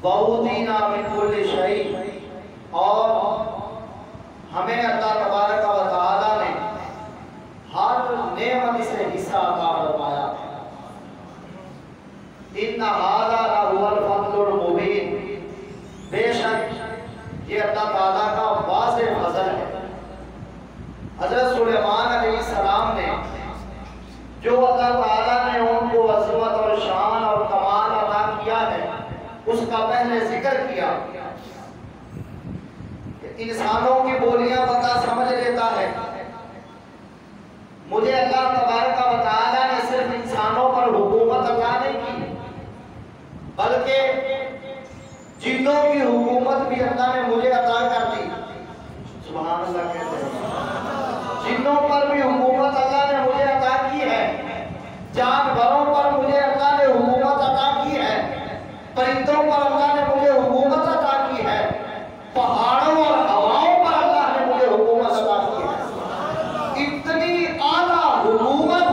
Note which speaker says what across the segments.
Speaker 1: वऊदीना मिन कुल्लि शै, और हमें अल्लाह तबारक व तआला ने हर नेमत से हिस्सा अता फरमाया। इन्ना हाज़ा लहुल फज़लुल मुबीन, बेशक ये अल्लाह ताला का वाज़ेह फज़ल है। हज़रत सुलेमान अलैहिस्सलाम ने जो अल्लाह ताला ने उनको अज़मत और शान और कमाल अता किया है उसका पहले जिक्र किया। इंसानों की बोलियां बंदा समझ लेता है, मुझे अल्लाह तबारक व तआला ने सिर्फ इंसानों पर हुकूमत अता नहीं की, बल्कि जिन्नों की हुकूमत भी अल्लाह ने मुझे अता कर दी। सुभान अल्लाह कहते हैं। जिन्नों पर भी हुकूमत अल्लाह ने मुझे अता की है, जानवरों पर मुझे अल्लाह ने हुकूमत अता की है, परिंदों पर अल्लाह ने मुझे हुकूमत अता की है, पहाड़ों और हवाओं पर अल्लाह ने मुझे हुकूमत अता की है। इतनी आला हुकूमत,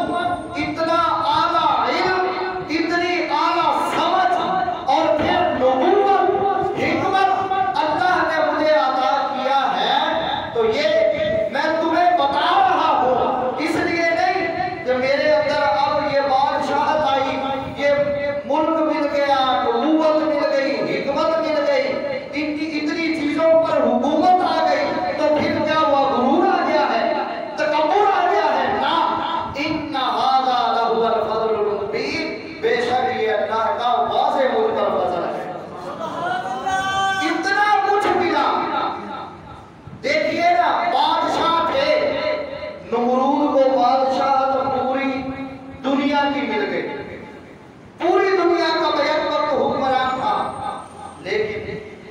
Speaker 1: इतना आला इल्म, इतनी आला समझ और फिर नबूवत, हिकमत अल्लाह ने मुझे अता किया है। तो ये मैं तुम्हें बता रहा हूँ इसलिए नहीं कि मेरे अंदर अब ये बादशाहत आई, ये मुल्क मिल गया, नबूवत मिल गई, हिकमत मिल गई, इतनी चीजों पर हुकूमत आ गई तो फिर क्या हुआ? गुरूर आ गया है, तकब्बुर आ गया है ना। इन्ना हाज़ा लहुल फज़लुल मुबीन, बेशक ये अल्लाह का वाज़ेह मुल्क फज़ल है। इतना कुछ मिला। देखिए ना, बादशाह थे, नमरूद को बादशाहत पूरी दुनिया की मिल गई, पूरी दुनिया का बैक वक्त हुक्मरान था, लेकिन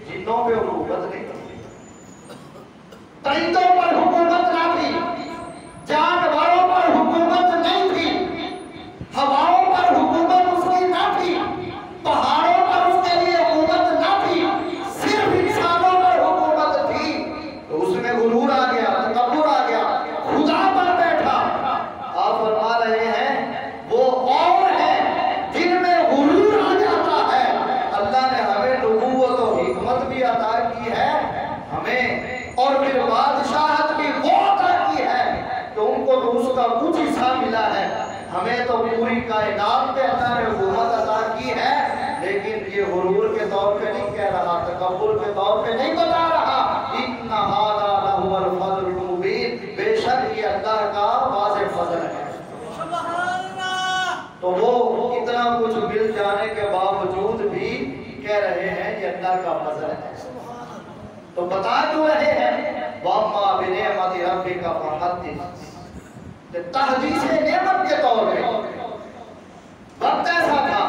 Speaker 1: जिन्नों पे हुकूमत नहीं थी, परिंदों पर हुकूमत ना थी, जानवरों पर हुकूमत नहीं थी, हवाओं पर हुकूमत उसकी ना थी, पहाड़ों पर उसके लिए हुकूमत ना थी, सिर्फ इंसानों पर हुकूमत थी। तो उसमें गुरूर आ गया, तकब्बुर आ गया, खुदा पर बैठा। आप फरमा रहे हैं वो और है जिनमें गुरूर आ जाता है। अल्लाह ने हमें नबूवत और हिकमत भी अता की है हमें, और फिर बादशाहत भी वो अता की है तो उनको तो उसका कुछ हिस्सा मिला है। हमें तो पूरी कायनात पे अल्लाह ने हुकूमत अता की है, लेकिन ये गुरूर के तौर पे नहीं कह रहा, तकब्बुर के तौर पे नहीं बता रहा। इन्ना हाज़ा लहुल फज़लुल मुबीन, बेशक ये अल्लाह का वाज़ेह फज़ल है। तो वो इतना कुछ मिल जाने के बावजूद भी कह रहे हैं ये अल्लाह का फज़ल है। तो बता क्यों रहे हैं? वम्मा बिनेमति रब्बिका फहद्दिस, तहदीस नेमत के तौर पे वक्त ऐसा था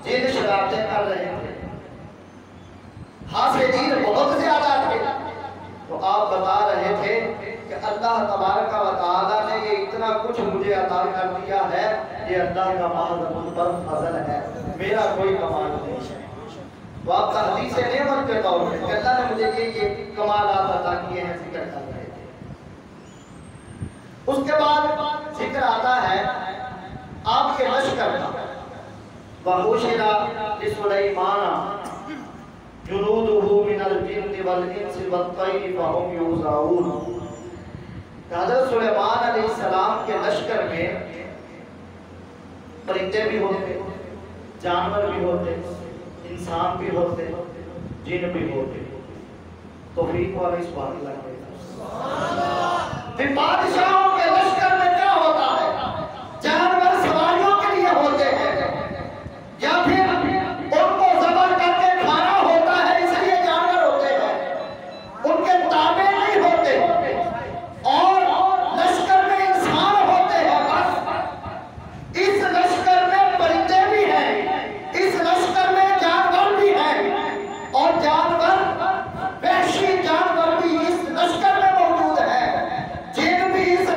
Speaker 1: जिन शरारतें कर रहे थे, हासिदीन बहुत ज्यादा थे। तो आप बता रहे थे कि अल्लाह तबारक व तआला ने ये इतना कुछ मुझे अता कर दिया है, ये अल्लाह का महज मुझ पर फजल है, मेरा कोई कमाल नहीं है। तो आप तहदीस नेमत के तौर पे अल्लाह ने मुझे ये कमालात अता किए हैं जिक्र कर रहे थे। उसके बाद जिक्र आता है आपके लश्कर का। वहुशिरा लिसुलैमाना जुनूदुहु मिनल जिन्नि वल इंसि वत-तैरि फहुम यूज़ाऊन। हज़रत सुलेमान अलैहिस्सलाम के लश्कर में परिंदे भी होते, जानवर भी होते, इंसान भी होते, जिन भी होते। तौफीक वाला इस बात लग गया। फिर बादशाहों के लश्कर में क्या होता है? जानवर सवारियों के लिए होते हैं या फिर उनको ज़बह करके खाना होता है इसलिए जानवर होते हैं, उनके ताबे नहीं होते। और लश्कर में इंसान होते हैं बस। इस लश्कर में परिंदे भी हैं, इस लश्कर में जानवर भी हैं, और जानवर वहशी जानवर भी इस लश्कर में मौजूद है। जिन भी इस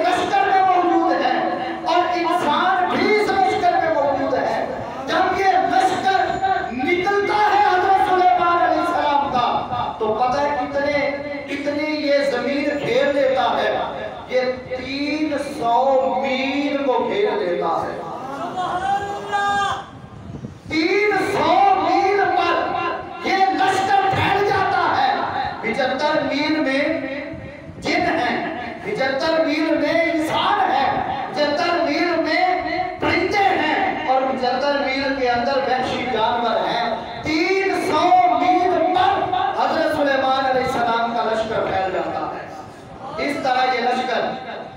Speaker 1: मील में जिन है, 75 मील में इंसान है, 75 मील में परिंदे हैं और 75 मील के अंदर वहशी जानवर हैं। 300 मील पर हजरत सुलेमान अलैहिस्सलाम का लश्कर फैल जाता है। इस तरह ये लश्कर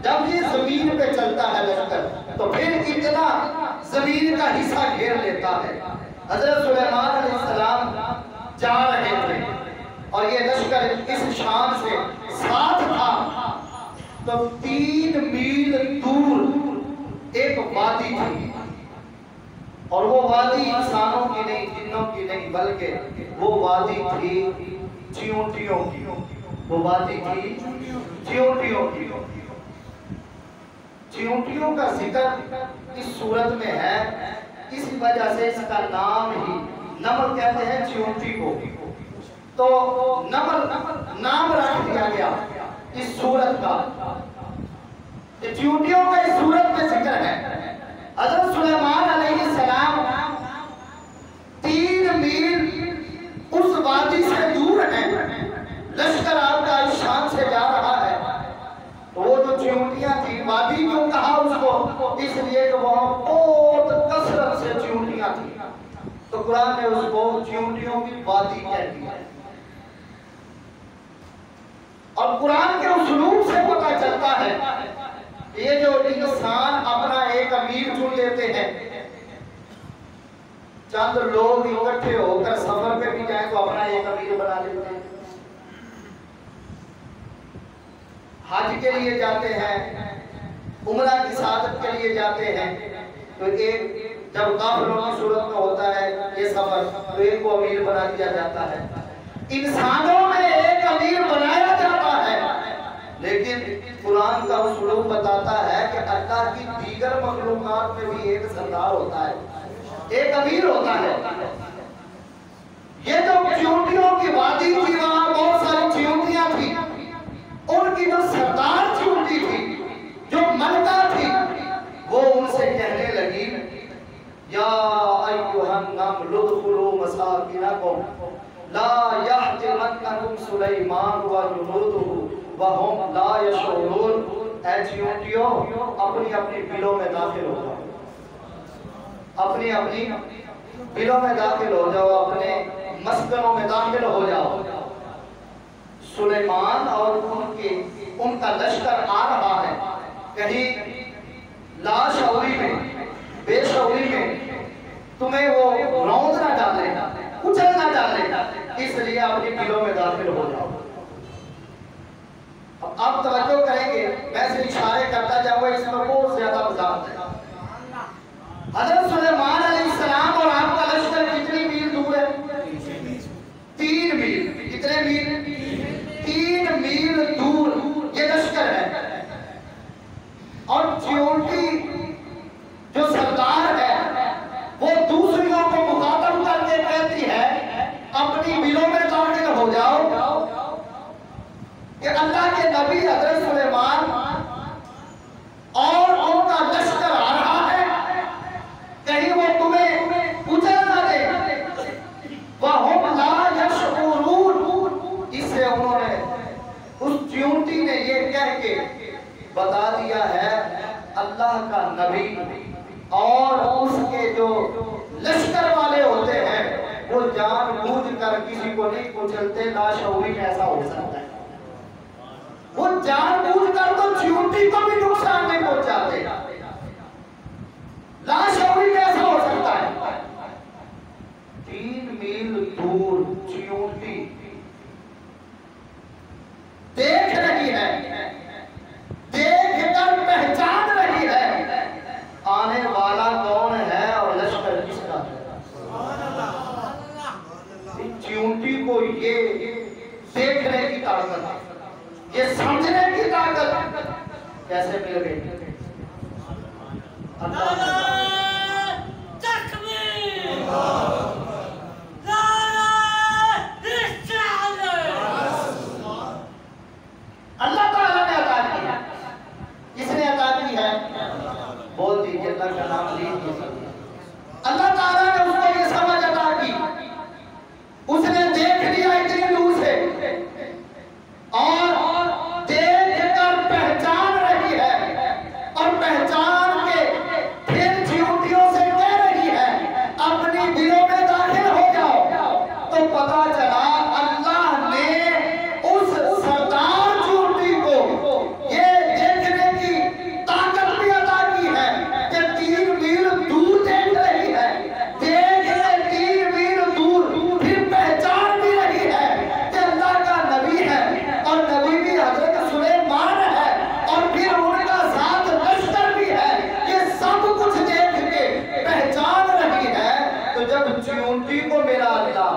Speaker 1: जब ये जमीन पे चलता है लश्कर, तो फिर इतना जमीन का हिस्सा घेर लेता है। हजरत सुलेमान अलैहिस्सलाम जा रहे थे और ये लश्कर इस शाम से साथ था, तो 3 मील दूर एक वादी थी और वो वादी इंसानों की नहीं, जिन्नों की नहीं, बल्कि वो वादी थी चींटियों की। वो वादी थी चींटियों की। चींटियों का जिक्र इस सूरत में है, इस वजह से इसका नाम ही नमल कहते हैं चींटी को। तो नमल नाम रख दिया गया इस सूरत का। चींटियों का इस सूरत में जिक्र है। हज़रत सुलेमान अलैहिस्सलाम 3 मील उस वादी से दूर है, लश्कर आपका इस शाम से जा रहा है। वो जो चींटियां थी, वादी क्यों कहा उसको? इसलिए कि वहां बहुत कसरत से चींटियां थी, तो कुरान ने उसको चींटियों की वादी कह दिया। और कुरान के उस्लूब से पता चलता है ये जो इंसान अपना एक अमीर चुन लेते हैं, चंद लोग इकट्ठे होकर सफर पे भी जाए तो अपना एक अमीर बना लेते हैं। हज के लिए जाते हैं, उम्रा की सादत के लिए जाते हैं, तो एक जब काफिरों की सूरत में होता है ये सफर, तो एक को अमीर बना दिया जाता है। इंसानों में एक अमीर बनाया जाता है, लेकिन कुरान का उस्लूब बताता है कि अल्लाह की दीगर मखलूकात में भी एक सरदार होता है, एक अमीर होता है। ये जो चींटियों की वादी थी, वहां बहुत सारी चींटियां थी, उनकी जो सरदार चींटी थी, जो मलका थी, वो उनसे कहने लगी, या अय्युहन नमलु उदखुलू मसाकिनकुम ला यहतिमन्नकुम सुलैमान व जुनूदुहु व हुम ला यशऊरून। ऐ चींटियों, अपनी अपनी बिलों में दाखिल हो जाओ, अपनी अपनी बिलों में दाखिल हो जाओ, अपने मस्कनों में दाखिल हो जाओ। सुलेमान और उनका लश्कर आ रहा है, कहीं लाशऊरी में, बेशऊरी में तुम्हें वो रौंद ना डाले, कुचल ना डाले, इसलिए अपनी बिलों में दाखिल हो जाओ। अब तवज्जो करेंगे, मैं सिर्फ इशारे करता जाऊंगा, इसमें बहुत ज्यादा वजाहत है। हज़रत सुलेमान अलैहिस्सलाम और आपका लश्कर कितनी मील दूर है? 3 मील। कितने मील? 3 मील दूर ये लश्कर है। और चींटी जो सरदार है, वो दूसरियों को मुखातब करके कहती है, अपनी बिलों में दाखिल हो जाओ कि अल्लाह के नबी हज़रत सुलेमान और उनका लश्कर आ रहा है, कहीं वो तुम्हें कुचल ना दे। वहुम ला यशऊरून। इससे उन्होंने, उस चींटी ने ये कह के बता दिया है, अल्लाह का नबी और उसके जो लश्कर वाले होते हैं वो जानबूझकर किसी को नहीं कुचलते। लाशऊरी में ऐसा हो सकता है, वो जानबूझकर तो चींटी को भी नुकसान नहीं पहुंचाते। लाशऊरी में ऐसा हो सकता है। 3 मील दूर चींटी देख रही है, देखकर पहचान रही है आने वाला कौन है और लश्कर किसका है। चींटी को ये देखने की ताकत, ये समझने की ताकत कैसे मिल गई? अल्लाह ताला ने अता किया। किसने अता की है? बोल दीजिए, अल्लाह का नाम लीजिए। अल्लाह ताला ने उसको ये समझ अता की, उसने देख लिया इतनी दूर से पता चला अल्लाह ने उस सरदार चूंटी को ये देखने की ताकत भी अता की है कि 3 मील दूर देख रही है, देख ले 3 मील दूर, फिर पहचान भी रही है कि अल्लाह का नबी है और नबी भी हजरत सुलेमान है और फिर उनका साथ लश्कर भी है। ये सब कुछ देख के पहचान रही है। तो जब चूंटी को मेरा अल्लाह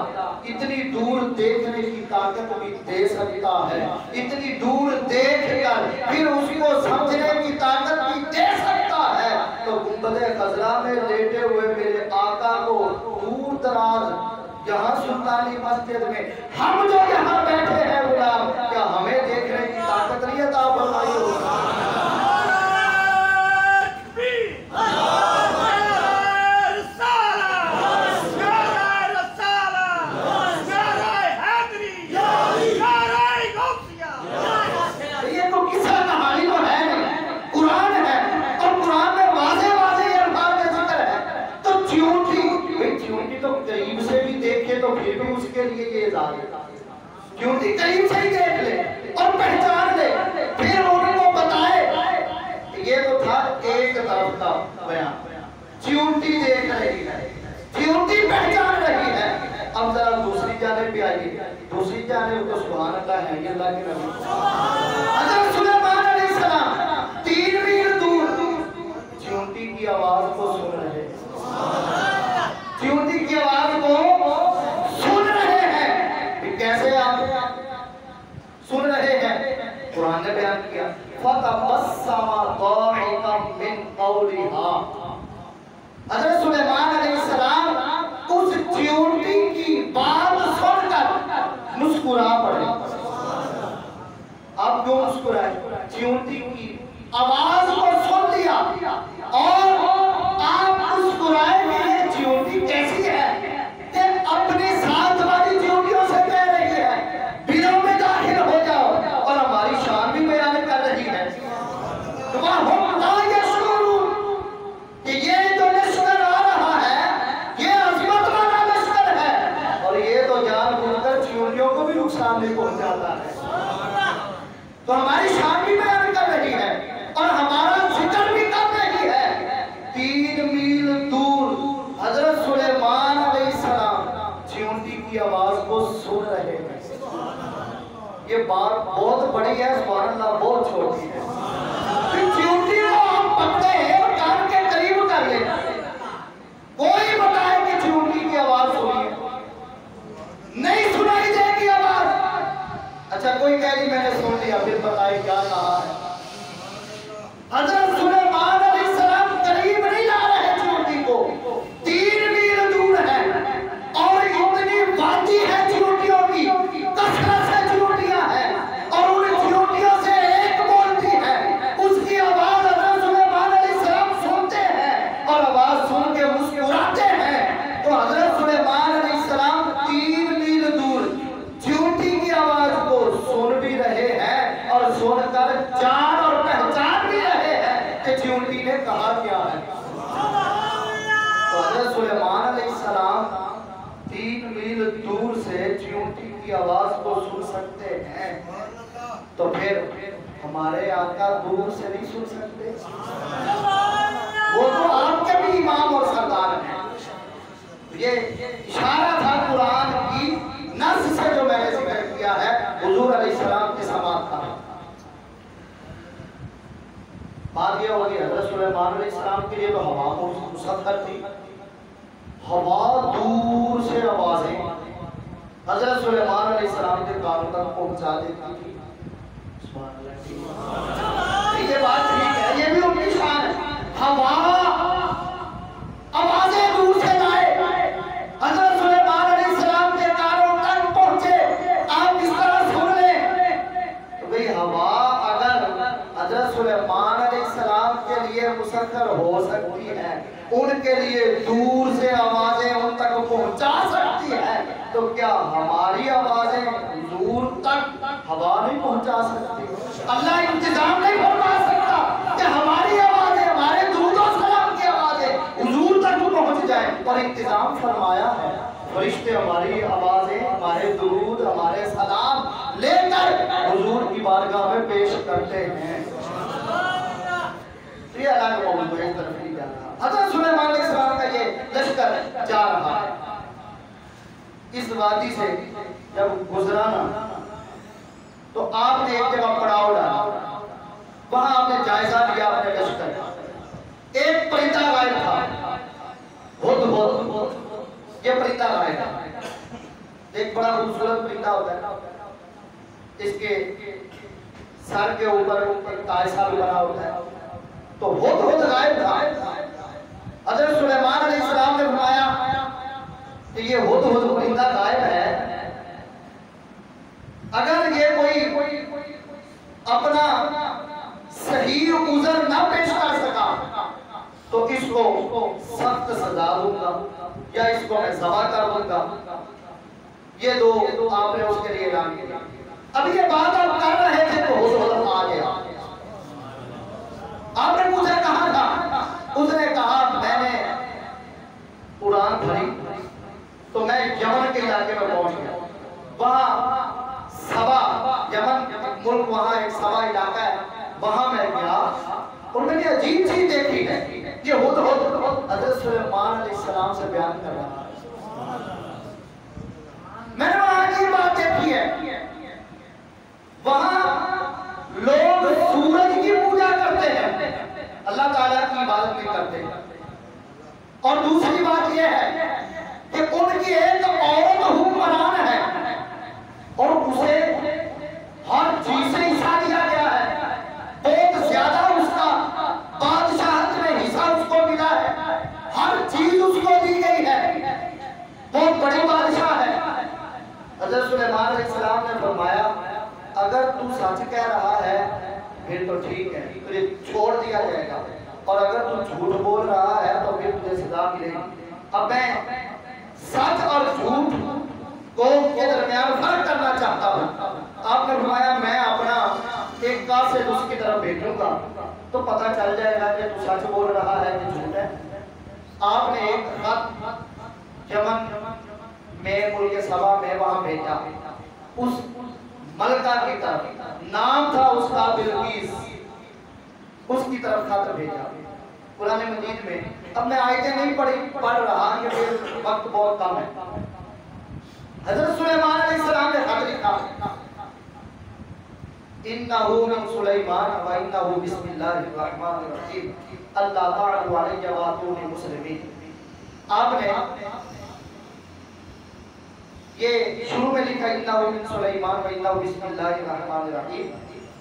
Speaker 1: इतनी दूर देखने की ताकत भी दे सकता है, इतनी दूर देख कर फिर उसको समझने की ताकत भी दे सकता है, तो गुंबदे खजरा में लेटे हुए मेरे आका को दूर दराज यहाँ सुल्तानी मस्जिद में हम जो यहाँ बैठे हैं गुलाम, क्या हमें देखने की ताकत नहीं है? ये तो किस्सा कहानी तो है नहीं, कुरान है और कुरान में वाज़े वाज़े ये अल्फाज का जिक्र है। तो चूंटी, भाई चूंटी तो करीब से भी देखे तो फिर भी उसके लिए ये इजाज़त है, चूंटी करीब से ही देख ले और पहचान ले, फिर उनको बताए। ये तो था एक तरफ का बयान, चूंटी देख रही है, चूंटी पहचान रही है। अब जरा दूसरी जानिब भी आइए, दूसरी जानिब तो सुभान अल्लाह है, ये अल्लाह के नबी हज़रत सुलेमान अलैहिस्सलाम 3 मील दूर चूंटी की आवाज को सुन रहे हैं, चूंटी की आवाज को सुन रहे हैं। कैसे आप सुन रहे हैं? कुरान ने बयान किया फतबस्समा दाहिकम मिन कौलिहा। हज़रत सुलेमान अलैहिस्सलाम उस चूंटी की बात सुनकर मुस्कुरा पड़े। आप क्यों मुस्कुराए? चूंटी की आवाज को सुन लिया और आप मुस्कुराए कि ये चूंटी कैसी है कि अपने साथ वाली चूंटियों से कह रही है बिलों में दाखिल हो जाओ, और हमारी शान भी बयान कर रही है। कि ये जो लश्कर आ रहा है ये अजमत वाला लश्कर है और ये तो जानबूझकर चूंटियों को भी नुकसान नहीं पहुंचाता है। तो हमारी शान भी बयान कर रही है और हमारा जिक्र भी कर रही है। 3 मील दूर हजरत सुलेमान अलैहिस्सलाम चूंटी की आवाज को सुन रहे हैं। ये बात बहुत बड़ी है, सुभान अल्लाह, बहुत छोटी है। चूंटी को हम पकड़े और कान के करीब कर ले, कोई बताए कि चूंटी की आवाज सुनिए, नहीं सुनाई देगी आवाज। अच्छा कोई कह दी मैंने सुन लिया, फिर बताए क्या कहा है। हजरत सुलेमान अलैहिस्सलाम करीब नहीं ला रहे चूंटी को, 3 मील दूर है और इतनी वादी है चूंटियों की, कसरत से चूंटियां हैं और उन चूंटियों से एक बोलती है, उसकी आवाज हजरत सुलेमान अलैहिस्सलाम सुनते हैं और आवाज सुन के मुस्कुराते हैं। तो हजरत सुलेमान अलैहिस्सलाम 3 मील दूर चूंटी की आवाज को सुन भी रहे हैं और सुनकर जान और पहचान भी रहे हैं कि चूंटी ने कहा क्या है। तो हजरत सुलेमान अलैहिस्सलाम 3 मील दूर से चूंटी की आवाज को सुन सकते हैं, तो फिर हमारे आका दूर से नहीं सुन सकते? वो तो आपके भी इमाम और सरदार हैं। ये इशारा था कुरान की नस से जो मैंने जिक्र किया है, हुजूर अलैहिस्सलाम के समात था। बात ये होगी हजरत सुलेमान अलैहिस्सलाम के लिए तो हवा मुसख्खर थी, हवा दूर से आवाजें हजरत सुलेमान अलैहिस्सलाम के कानों तक पहुंचा देती थी। ये बात ठीक है, ये भी उनकी शान है। हवा आवाजें दूर से लाए, हजरत सुलेमान अलैहिस्सलाम के कानों तक पहुंचे। आप इस तरह सुन लें तो भाई हवा अगर हजरत सुलेमान अलैहिस्सलाम के लिए मुसख्खर हो सकती है, उनके लिए दूर से आवाजें उन तक पहुंचा सकती है, तो क्या हमारी आवाजें दूर तक हवा नहीं पहुंचा सकती? अल्लाह इंतजाम नहीं फरमा सकता कि हमारी आवाजें, हमारे दुरूद और सलाम की आवाजें हुजूर तक पहुंच जाए? और इंतजाम फरमाया है, फरिश्ते हमारी आवाजें करते हैं। तो ये अलग मौजूद है, इस तरफ नहीं जाता। हज़रत सुलेमान अलैहिस्सलाम का ये लश्कर जा रहा है, इस वादी से जब गुजरा ना तो आपने एक जगह पड़ाव डाला, वहां आपने जायजा लिया अपने लश्कर का। एक परिंदा गायब था, हुद ये परिंदा गायब था। एक बड़ा खूबसूरत परिंदा होता है, इसके सर के ऊपर तायसा भी बना होता है। तो हुद गायब था। हज़रत सुलेमान अलैहिस्सलाम ने फरमाया कि ये हुद परिंदा गायब है, अगर ये कोई अपना सही उज़र ना पेश कर सका तो इसको सख्त सजा दूंगा या इसको मैं ज़बह कर दूंगा। ये दो आपने उसके लिए ऐलान किया। अब ये बात आप कर रहे थे तो हुद आ गया। आपने पूछा कहाँ था? उसने कहा मैंने उड़ान भरी तो मैं यमन के इलाके में पहुंच गया। वहां सबा, यमन मुल्क, वहां एक सबा इलाका है, वहां मैं गया और मैंने अजीब चीज देखी है। ये हुद हज़रत सुलेमान अलैहिस्सलाम से बयान कर रहा है। मैंने वहां की बात देखी है, वहां लोग सूरज की पूजा करते हैं, अल्लाह ताला की इबादत नहीं करते। और दूसरी बात यह है कि उनकी एक औरत हुक्मरान है और उसे हर चीज से हिस्सा दिया गया है, बहुत ज्यादा उसका बादशाहत में हिस्सा उसको मिला है, हर चीज उसको दी गई है, बहुत बड़ी बादशाह है। हज़रत सुलेमान अलैहिस्सलाम ने फरमाया अगर तू सच कह रहा है फिर तो ठीक है, तुझे छोड़ दिया जाएगा, और अगर तू झूठ बोल रहा है तो फिर तुझे सजा मिलेगी। अब मैं सच और झूठ को के दरमियान फर्क करना चाहता हूँ। आपने फरमाया मैं अपना एक कासिद उसकी तरफ भेजूंगा तो पता चल जाएगा कि तू सच बोल रहा है कि झूठ है। आपने एक खत यमन में मुल्क सबा में वहां भेजा, उस मलका की तरफ, नाम था उसका बिल्कीस, उसकी तरफ खत भेजा कुरान मजीद में। अब मैं आयतें नहीं पढ़ रहा क्योंकि वक्त बहुत कम है। हज़रत सुलेमान अलैहिस्सलाम ने खत लिखा, इन्नहु मिन सुलेमान व इन्नहु बिस्मिल्लाहिर रहमानिर रहीम, अल्लाह ताअलु अलैहि व अतूनी मुस्लिमीन। आपने ये शुरू में लिखा इन्नहु मिन सुलेमान व इन्नहु बिस्मिल्लाहिर रहमानिर रहीम,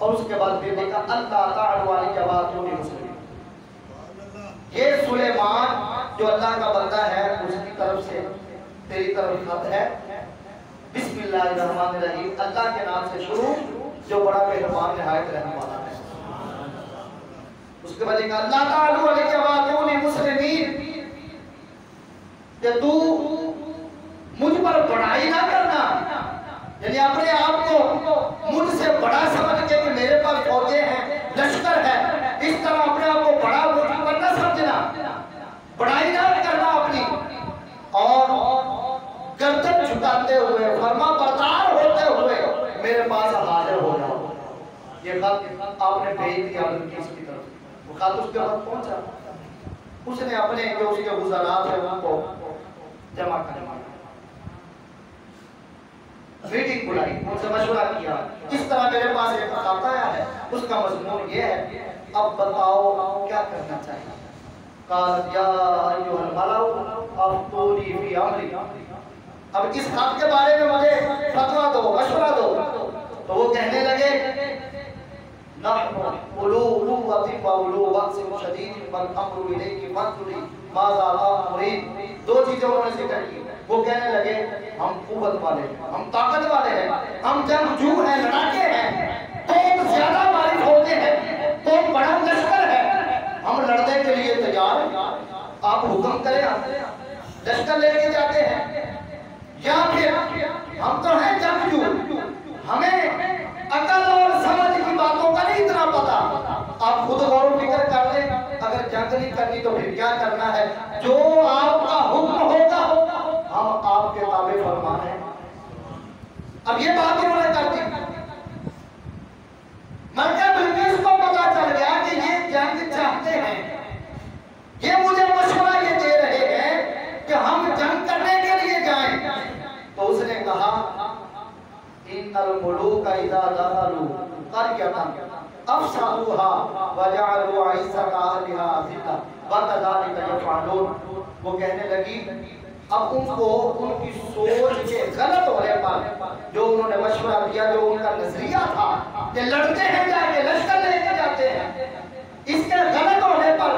Speaker 1: और उसके बाद फिर लिखा अल्लाह ताअलु अलैहि व अतूनी मुस्लिमीन। ये सुलेमान जो अल्लाह का बंदा है उसकी तरफ से तेरी तरफ खत है, बिस्मिल्लाहिर्रहमानिर्रहीम, अल्लाह के नाम से शुरू जो बड़ा मेहरबान निहायत रहने वाला है। उसके बाद लिखा अल्लाह ताअलु अलैहि व अतूनी मुस्लिमीन, कि तू मुझ पर बड़ाई ना करना, यानी अपने आप को मुझसे बड़ा समझ के कि मेरे पास फौजें हैं, लश्कर है, इस तरह अपने आप को बड़ा पर ना समझना, बड़ाई ना करना अपनी, और गर्दन झुकाते हुए फर्मा बरदार होते हुए मेरे पास हाजिर हो जाओ। ये खत आपने भेज दिया बिल्कीस की तरफ। वो खत उसके बाद पहुंचा, उसने अपने जो उसके गुज़रात है उनको जमा कर मीटिंग बुलाई, उनसे मशवरा किया, इस तरह मेरे पास एक खत आया है, उसका मजमून ये है, अब बताओ क्या करना चाहिए। काल या अय्युहल मलाउ अफ्तूनी फी अमरी, अब इस खत के बारे में मुझे फतवा दो, मशवरा दो। तो वो कहने लगे नहनु उलू कुव्वतिन व उलू बअसिन शदीदिन वल अम्रु इलैकि फंजुरी माज़ा अमरीन। दो चीजें उन्होंने जिक्र की। वो कहने लगे हम कुव्वत वाले हैं, हम ताकत वाले हैं, हम जंगजू हैं, लड़ाके हैं, बहुत ज्यादा मारिफ होते हैं, बहुत बड़ा लश्कर है, हम लड़ने के लिए तैयार हैं, आप हुक्म करें, लश्कर लेके जाते हैं, या फिर हम तो हैं जंगजू, हमें अकल और समझ की बातों का नहीं इतना पता, आप खुद गौर फिक्र कर लें, अगर जंग नहीं करनी तो फिर क्या करना है, जो आपका हुक्म होगा हम आपके ताबे फरमान हैं। अब ये बात उन्होंने कर दी, मलका इन्नल मुलूका इज़ा दखलू क़रयतन अफ़सदूहा व जअलू इज़्ज़ता अहलिहा अज़िल्ला व कज़ालिका यफ़अलून। वो कहने लगी अब उनको उनकी सोच के गलत होने पर, जो उन्होंने मशवरा दिया, जो उनका नजरिया था कि लड़ते हैं जाके लश्कर लेके जाते हैं, इसके गलत होने पर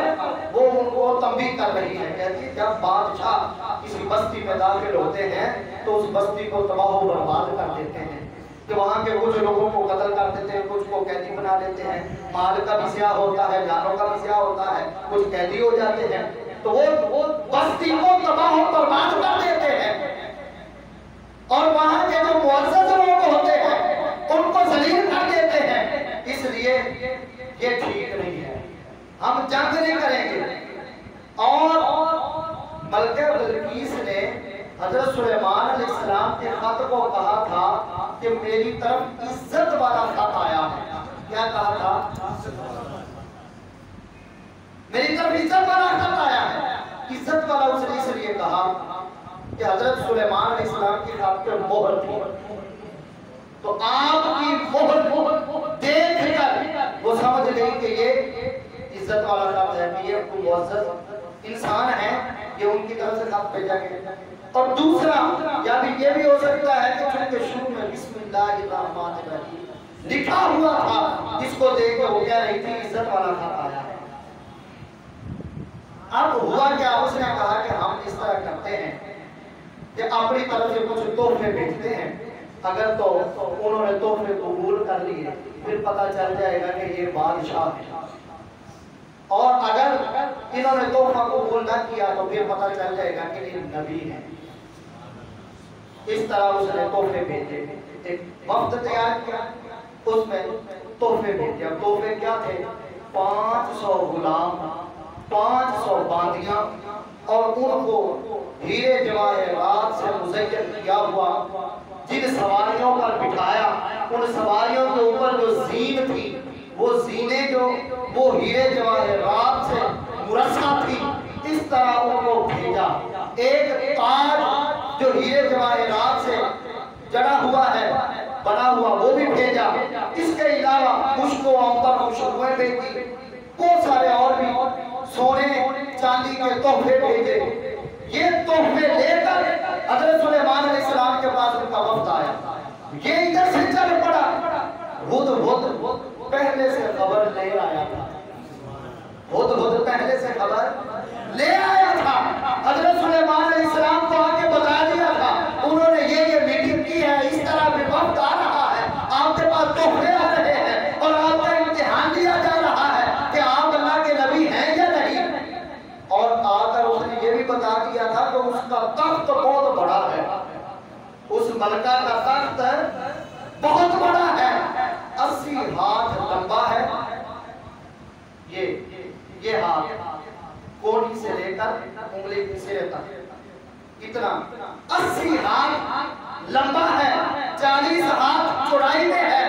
Speaker 1: वो उनको तंबीह कर रही है। कहती जब बादशाह किसी बस्ती में दाखिल होते हैं तो उस बस्ती को तबाह बर्बाद कर देते हैं, कि वहाँ के कुछ लोगों को कत्ल कर देते हैं, कुछ को कैदी बना लेते हैं, माल का भी स्याह होता है, जानों का भी स्याह होता है, कुछ कैदी हो जाते हैं, तो वो बस्ती को तबाह बर्बाद कर देते हैं और वहाँ के जो मुअज़्ज़ज़ लोग होते हैं उनको ज़लील कर देते हैं। इसलिए ये ठीक नहीं है, हम जंग नहीं करेंगे। और मलका बिल्कीस ने हज़रत सुलेमान अलैहिस्सलाम के खत को कहा था कि मेरी तरफ इज्जत वाला खत आया है। क्या कहा था? मेरी तरफ इज्जत वाला खत आया है। इज्जत वाला उसने इसलिए कहा कि हज़रत सुलेमान अलैहिस्सलाम की खत पे मोहर थी, तो आपकी मोहर देखकर वो समझ गई कि ये इज्जत वाला खत है, कि ये कोई मुअज़्ज़ज़ इंसान है, ये उनकी तरफ से खत भेजा गया। और दूसरा या फिर ये भी हो सकता है कि चूंकि शुरू में बिस्मिल्लाहिर्रहमानिर्रहीम लिखा हुआ था, जिसको देख के वो कह रही थी इज्जत वाला खत आया है। अब हुआ क्या, उसने कहा कि हम इस तरह करते हैं कि अपनी तरफ से कुछ तोहफे भेजते हैं, अगर तो उन्होंने तोहफे कबूल कर लिए फिर पता चल जाएगा कि ये बादशाह है, और अगर इन्होंने तोहफा कबूल ना किया तो फिर पता चल जाएगा कि ये नबी है। इस तरह उसने तोहफे भेजे, एक वक्त तैयार किया, उसमें तोहफे भेजे। तोहफे क्या थे? 500 गुलाम, 500 बांदियां, और उनको हीरे जवाहरात से मुज़य्यन किया हुआ, जिन सवारियों पर बिठाया उन सवारियों के ऊपर जो ज़ीन थी, वो ज़ीने जो वो हीरे जवाहरात से मुरस्सा थी, इस तरह उनको भेजा। एक ताज जो हीरे जवाहरात से जड़ा हुआ है, बना हुआ, वो भी भेजा। इसके अलावा मुश्को अंबर खुशबुएं भेजी, बहुत सारे और भी सोने चांदी के तोहफे भेजे। ये तोहफे लेकर हज़रत सुलेमान अलैहिस्सलाम के पास उनका वक्त आया। ये इधर से चल पड़ा, हुद पहले से खबर ले आया था, हुद पहले से खबर ले आया था। हज़रत सुलेमान अलैहिस्सलाम को आके बता दिया था, उन्होंने ये मीटिंग की है, इस तरह भी वक्त आ रहा है, आपके पास तोहफे आ रहे हैं और आपका इम्तिहान दिया जा रहा है कि आप अल्लाह के नबी हैं या नहीं। और आकर उसने ये भी बता दिया था कि उसका तख्त बहुत बड़ा है, उस मलका का तख्त बहुत बड़ा है, 80 हाथ लंबा है। ये हाथ कोहनी से लेकर उंगली के सिरे तक इतना 80 हाथ लंबा है, 40 हाथ चौड़ाई में है,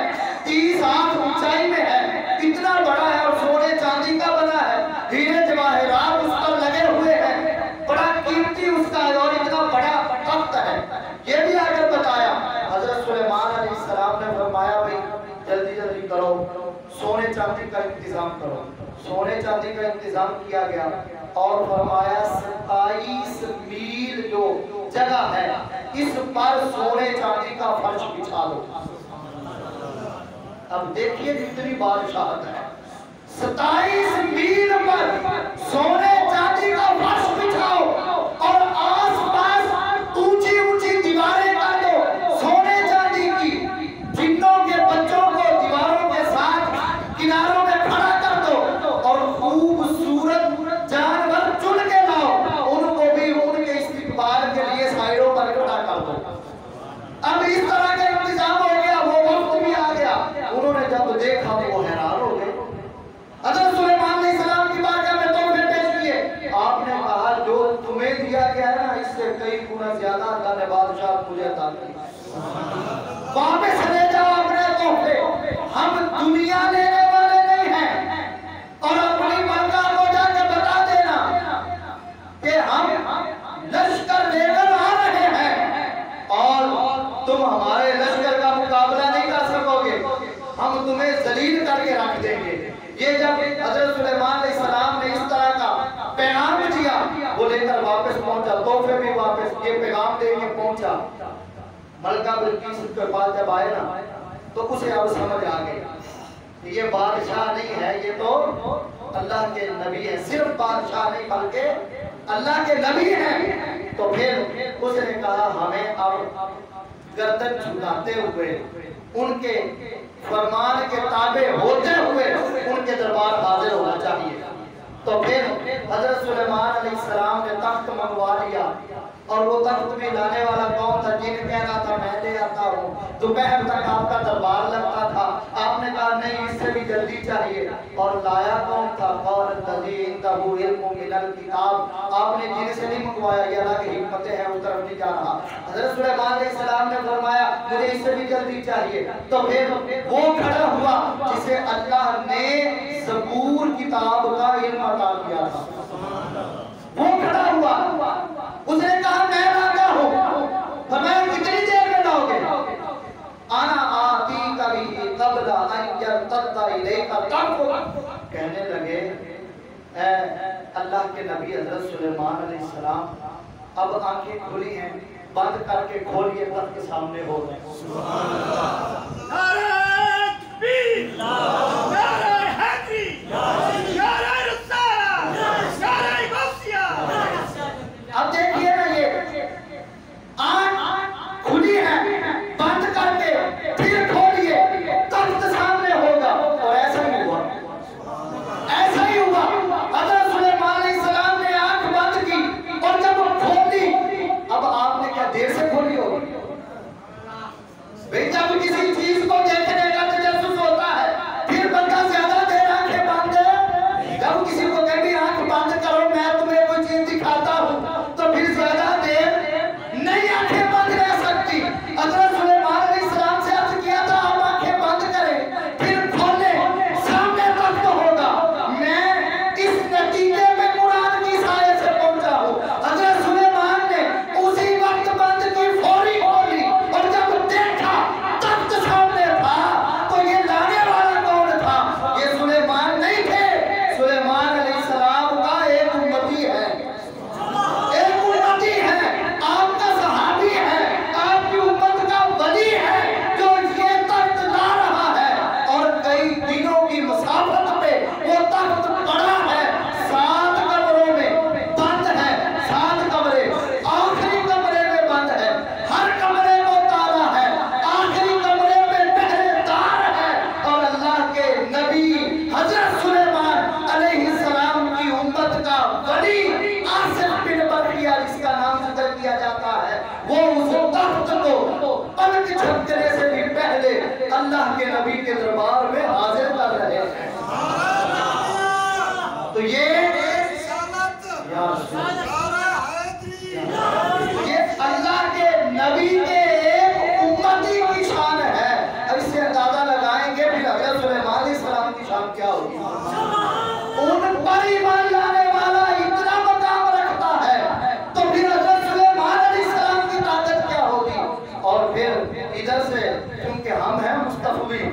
Speaker 1: 30 हाथ ऊंचाई में है, इतना बड़ा है और सोने चांदी का बना है, हीरे जवाहरात उस पर लगे हुए हैं, बड़ा कीमती उसका है और इतना बड़ा तख्त है। ये भी आगे बताया। हज़रत सुलेमान अलैहिस्सलाम ने फरमाया भाई जल्दी जल्दी करो, सोने चांदी का इंतजाम करो। सोने चांदी का इंतजाम किया गया और फरमाया 27 मील जो जगह है इस पर सोने चांदी का फर्श बिछा दो। अब देखिए कितनी बादशाहत है, 27 मील पर सोने चांदी का फर्श बिछाओ और आसपास ऊंची ऊंची दीवारें कर दो सोने चांदी की। जिन्नों के बच्चों को दीवारों के साथ किनारों में खड़ा कर दो और खूबसूरत जानवर चुन के लाओ, उनको भी उनके इस्तिकबाल के लिए साइडों पर खड़ा कर दो। अब इस तरह का इंतजाम हो गया, वो वक्त भी आ गया। उन्होंने जब देखा तो वो हैरान हो गए। हज़रत सुलेमान अलैहिस्सलाम की बारगाह में तोहफे पेश किए। आपने कहा जो तुम्हें दिया गया है ना, इससे कई गुना ज्यादा अल्लाह ने बादशाह मुझे अता की। वापस ले जाओ अपने तोहफे, हम दुनिया लेने वाले नहीं हैं। और अपनी बारगाह को जाकर बता देना कि हम लश्कर लेकर आ रहे हैं और तुम हमारे लश्कर का मुकाबला हम तुम्हें जलील करके रख देंगे। ये जब हजरत सुलेमान अलैहिस्सलाम ने इस तरह का पैगाम दिया, वो लेकर वापस पहुंचा, तोहफे भी वापस ये पैगाम देके पहुंचा। मलका बिल्किस के पास जब आए ना, तो उसे अब समझ आ गई ये बादशाह नहीं है, ये तो अल्लाह के नबी है। सिर्फ बादशाह नहीं बल्कि अल्लाह के नबी हैं। तो फिर उसने कहा हमें अब गर्दन झुकाते हुए, उनके फरमान के ताबे होते हुए उनके दरबार हाजिर होना चाहिए। तो फिर हजरत सुलेमान अलैहिस्सलाम ने तख्त मंगवा लिया, और वो तख्त भी लाने वाला कौन था? जिन कह रहा था मैं ले आता हूँ। दोपहर तक आपका दरबार लगता था, आपने कहा नहीं इससे भी जल्दी चाहिए, और लाया कौन था? किताब। आपने जिनसे नहीं मंगवाया, ये अलग हिम्मतें हैं, उस तरफ नहीं जा रहा। हजरत सुलेमान अलैहिस्सलाम ने फरमाया मुझे इससे भी जल्दी चाहिए। तो फिर वो खड़ा हुआ जिसे अल्लाह ने ज़बूर किताब का इल्म अता किया था, वो खड़ा हुआ। उसने कहा मैं लाता हूँ। फरमाया कितनी देर में लाओगे? आना आती कभी कबला तत्ता इलेका तक। कहने लगे अल्लाह के नबी हजरत सुलेमान अलैहिस्सलाम, अब आंखें खुली हैं, बंद करके खोलिए, तख्त के सामने हो गए। सुभान अल्लाह। नारे तकबीर, नारे हैदरी, नारे रिसाला, नारे गौसिया। अब देखिए ना, ये आंख खुली है, बंद करके फिर खोलिए, तख्त सामने होगा। और ऐसा ही हुआ, ऐसा ही हुआ। हजरत सुलेमान अलैहिस्सलाम ने आंख बंद की, और जब खोली, अब आपने क्या देर से खोली होगी भाई? जब किसी चीज को देखने का तजस्सुस होता है, फिर बंदा ज्यादा देर आंखें बांधे। जब किसी को कभी आंख बंद करो, मैं तुम्हें कोई चीज दिखाता हूँ, तो फिर ज्यादा देर नहीं आंखें बंद रह सकती। हजरत सुलेमान अलैहिस्सलाम से अर्ज किया था आप आंखें बंद करें, फिर खोले, सामने तख्त होगा। मैं इस नतीजे पे कुरान की साये से पहुंचा हूँ। हजरत सुलेमान ने उसी वक्त बंद की, फौरी खोली, और जब देखा तख्त सामने था, तो ये लाने वाला कौन था? ये सुलेमान नहीं थे, सुलेमान अलैहिस्सलाम का एक उम्मती है, एक उम्मती है, आपका सहाबी है, आपकी उम्मत का वली है, जो ये तख्त ला रहा है। और कई दिनों की मुसाफत पे वो तख्त पड़ा है, 7 कमरों में बंद है, 7 कमरे, आखिरी कमरे में बंद है, हर कमरे को ताला है, आखिरी कमरे में पहरेदार है। और अल्लाह के नबी हजरत सुलेमान अलैहिस्सलाम की उम्मत का वली आसिफ बिन बरकिया, जिसका नाम जिक्र किया जाता है, वो उस तख्त को पलक झपकने से भी पहले अल्लाह के नबी के दरबार में हाजिर कर रहे हैं। तो ये अल्लाह के नबी के एक उम्मती की शान है। अब इससे अंदाजा लगाएंगे फिर हजरत सुलेमान अलैहिस्सलाम की शान क्या होगी। उन पर ईमान लाने वाला इतना मकाम रखता है, तो फिर हजरत सुलेमान अलैहिस्सलाम की ताकत क्या होगी। और फिर इधर से क्योंकि हम हैं मुस्तफवी,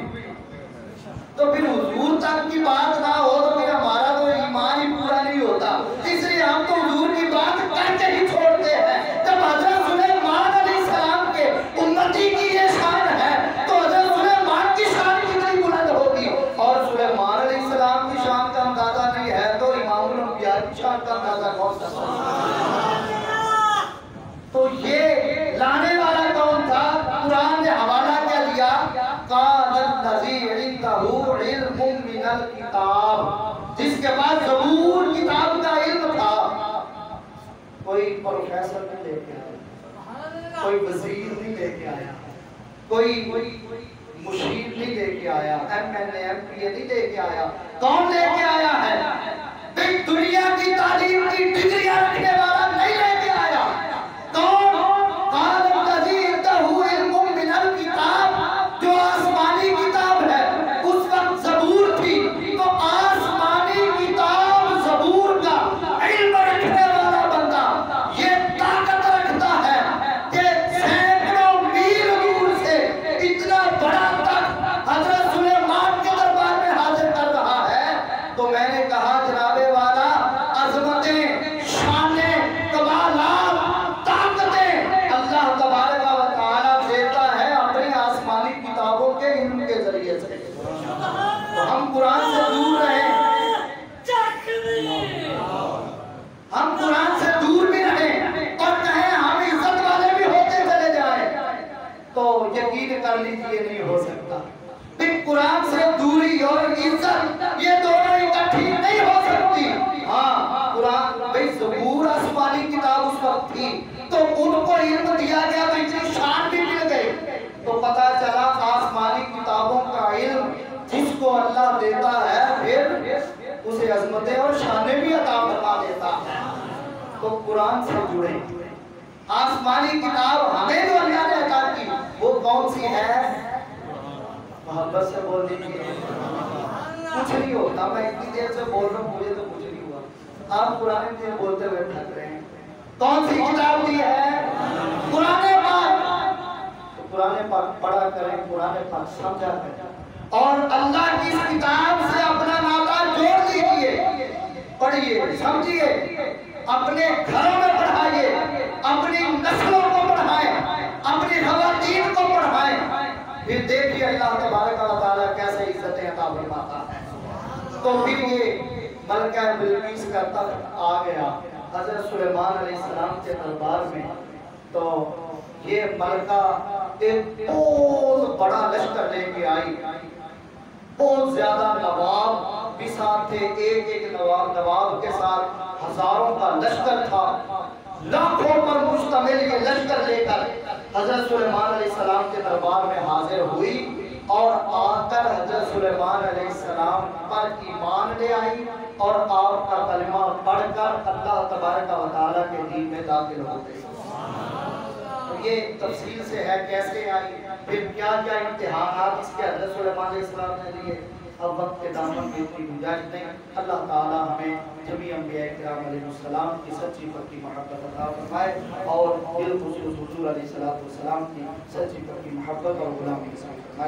Speaker 1: तो फिर हुजूर तक की बात ना हो तो फिर हमारा तो ईमान ही पूरा नहीं होता, इसलिए हम तो हुजूर की बात करके ही छोड़ते हैं। जब हजरत सुलेमान अलैहिस्सलाम के उम्मती की ये शान है, तो हजरत सुलेमान की शान कितनी बुलंद होगी। और सुलेमान अलैहिस्सलाम की शान का अंदाजा नहीं है, तो इमामुल अंबिया की शान का अंदाजा कौन सा? तो ये लाने वाला कौन था? कुरान ने हवाला क्या दिया? किताब, जिसके पास ज़बूर किताब का इल्म था। कोई प्रोफेसर नहीं लेके आया, कोई वजीर नहीं लेके आया, कोई मुशीर नहीं लेके आया, MNA MPA नहीं लेके आया। कौन लेके आया है? दुनिया की तालीम की डिग्रियां रखने वाला नहीं लेके आया। कौन? किताब, जो आसमानी किताब है, उस वक्त ज़बूर थी, तो आसमानी किताब ज़बूर का इल्म रखने वाला बंदा ये ताकत रखता है कि सैकड़ों मील दूर से इतना बड़ा तख्त हजरत वजह से। तो हम कुरान से दूर रहें, हम कुरान से दूर भी रहें और कहें हम इज्जत वाले भी होते चले जाएं, तो यकीन कर लीजिए नहीं हो सकता। फिर कुरान से दूरी और इज्जत ये दोनों इकट्ठी नहीं हो सकती। हाँ, कुरान भाई ज़बूर आसमानी किताब उस वक्त थी, तो उनको इल्म दिया गया तो इतनी शान भी मिल गई। तो पता चला आसमानी किताबों का इल्म जिसको अल्लाह देता है फिर उसे अजमतें और शाने भी अता फरमा देता है। तो कुरान से जुड़े, आसमानी किताब हमें जो अल्लाह ने अता की वो कौन सी है? मोहब्बत से बोल दीजिए। कुछ नहीं होता, मैं इतनी देर से बोल रहा हूँ, मुझे तो कुछ नहीं हुआ। आप पुराने देर बोलते हुए थक रहे हैं। कौन सी किताब दी है? कुरान पाक। तो कुरान पाक पढ़ा करें, कुरान पाक समझा करें और अल्लाह की इस किताब से अपना नाता जोड़ लीजिए। पढ़िए, समझिए, अपने घरों में पढ़ाइए, अपनी नस्लों को पढ़ाएं, अपनी खवातीन को पढ़ाएं, फिर देखिए अल्लाह तबारक व तआला कैसे इज्जतें अता फरमाता है। तो फिर ये मलका बिल्किस का तख्त आ गया हजरत सुलेमान अलैहिस्सलाम के दरबार में। तो ये मलका एक बहुत बड़ा लश्कर लेके आई, बहुत ज्यादा नवाब भी साथ थे, एक एक नवाब के साथ हजारों का लश्कर था, लाखों पर मुश्तमिल ये लश्कर लेकर हजरत सुलेमान अलैहिस्सलाम के दरबार में हाजिर हुई और आकर हजरत सुलेमान अलैहिस्सलाम पर ईमान ले आई और आपका कलमा पढ़कर अल्लाह तबारक व तआला के दीन में दाखिल हो गई। तो ये तफसील से है कैसे आई, फिर क्या क्या इम्तिहानात इसके हजरत सुलेमान अलैहिस्सलाम ने लिए। अब वक्त के दामन में इतनी गुंजाइश नहीं। अल्लाह ताला हमें जमी अंबिया किराम अलैहिस्सलाम की सच्ची पक्की मोहब्बत अता फरमाए और दिल खुसूस हुजूर अलैहिस्सलाम की सच्ची पक्की मोहब्बत और गुलामी नसीब फरमाए।